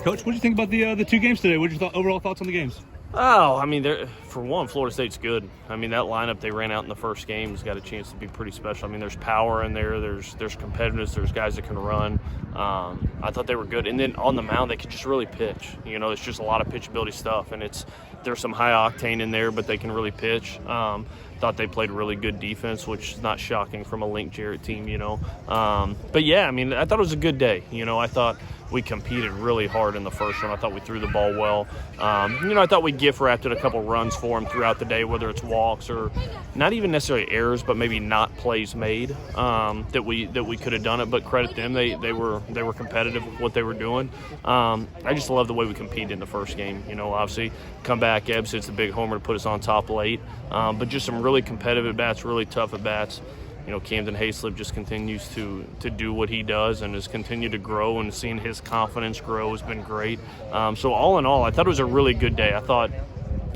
Coach, what did you think about the two games today? What are your overall thoughts on the games? Oh, I mean, for one, Florida State's good. I mean, that lineup they ran out in the first game has got a chance to be pretty special. I mean, there's power in there. There's competitiveness. There's guys that can run. I thought they were good. And then on the mound, they could just really pitch. You know, it's just a lot of pitchability stuff. And there's some high octane in there, but they can really pitch. Thought they played really good defense, which is not shocking from a Link Jarrett team, you know. But, yeah, I mean, I thought it was a good day. You know, I thought we competed really hard in the first one. I thought we threw the ball well. You know, I thought we gift-wrapped a couple runs for them throughout the day, whether it's walks or not even necessarily errors, but maybe not plays made that we could have done it. But credit them, they were competitive with what they were doing. I just love the way we competed in the first game. You know, obviously come back, Ebbs hits the big homer to put us on top late, but just some really competitive at bats, really tough at bats. You know, Camden Hayslip just continues to do what he does and has continued to grow, and seeing his confidence grow has been great. So all in all, I thought it was a really good day. I thought,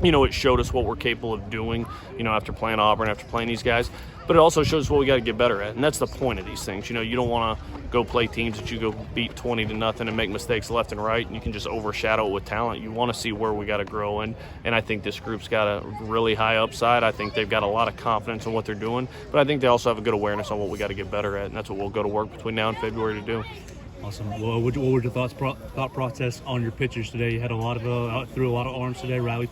you know, it showed us what we're capable of doing, you know, after playing Auburn, after playing these guys. But it also shows us what we got to get better at, and that's the point of these things. You know, you don't want to go play teams that you go beat 20-0 and make mistakes left and right, and you can just overshadow it with talent. You want to see where we got to grow in, and I think this group's got a really high upside. I think they've got a lot of confidence in what they're doing, but I think they also have a good awareness on what we got to get better at, and that's what we'll go to work between now and February to do. Awesome. Well, what were your thought process on your pitchers today? You had a lot of threw a lot of arms today. Riley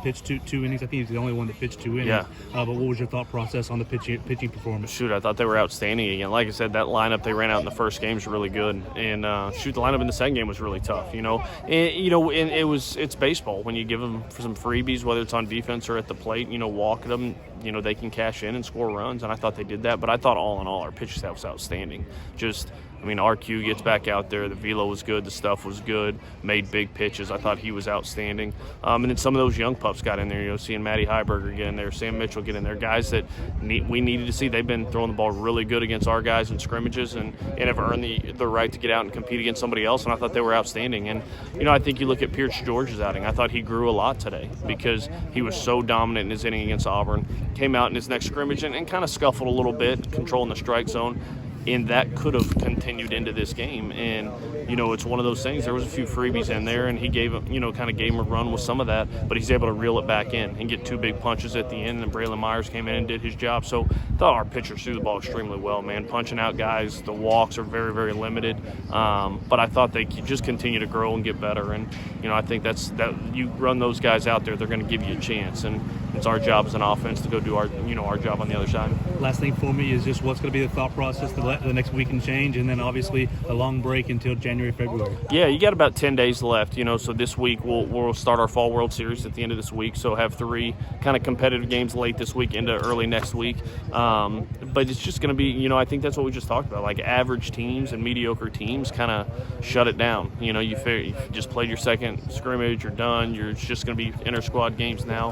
pitched two innings. I think he's the only one that pitched 2 innings. Yeah. But what was your thought process on the pitching performance? Shoot, I thought they were outstanding again. Like I said, that lineup they ran out in the first game was really good, and the lineup in the second game was really tough. You know, and it's baseball. When you give them some freebies, whether it's on defense or at the plate, you know, walk them. You know, they can cash in and score runs, and I thought they did that. But I thought all in all, our pitching staff was outstanding. I mean, RQ gets back out there. The velo was good. The stuff was good. Made big pitches. I thought he was outstanding. And then some of those young pups got in there. You know, seeing Matty Heiberger get in there, Sam Mitchell get in there. Guys that we needed to see. They've been throwing the ball really good against our guys in scrimmages and have earned the right to get out and compete against somebody else. And I thought they were outstanding. And, you know, I think you look at Pierce George's outing. I thought he grew a lot today because he was so dominant in his inning against Auburn. Came out in his next scrimmage and kind of scuffled a little bit, controlling the strike zone. And that could have continued into this game. And, you know, it's one of those things. There was a few freebies in there, and he gave him, you know, kind of gave him a run with some of that. But he's able to reel it back in and get 2 big punches at the end. And Braylon Myers came in and did his job. So I thought our pitchers threw the ball extremely well, man. Punching out guys. The walks are very, very limited. But I thought they could just continue to grow and get better. And, you know, I think that you run those guys out there, they're going to give you a chance. And it's our job as an offense to go do our job on the other side. Last thing for me is just what's going to be the thought process the next week and change, and then obviously a long break until January, February. Yeah, you got about 10 days left, you know, so this week we'll start our Fall World Series at the end of this week, so have 3 kind of competitive games late this week into early next week. But it's just going to be, you know, I think that's what we just talked about, like average teams and mediocre teams kind of shut it down. You know, you just played your second scrimmage, you're done, it's just going to be inter-squad games now,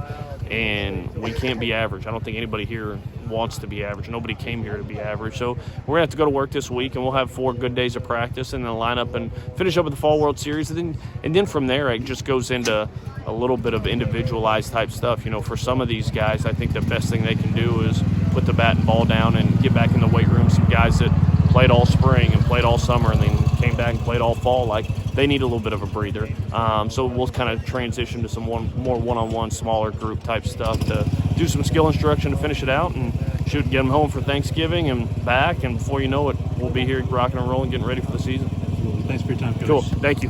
and we can't be average. I don't think anybody here wants to be average. Nobody came here to be average. So we're going to have to go to work this week, and we'll have 4 good days of practice and then line up and finish up with the Fall World Series. And then from there, it just goes into a little bit of individualized type stuff. You know, for some of these guys, I think the best thing they can do is put the bat and ball down and get back in the weight room. Some guys that played all spring and played all summer and then came back and played all fall, like they need a little bit of a breather. So we'll kind of transition to some more one-on-one, smaller group type stuff to do some skill instruction to finish it out and get them home for Thanksgiving and back. And before you know it, we'll be here rocking and rolling, getting ready for the season. Thanks for your time, Coach. Cool. Thank you.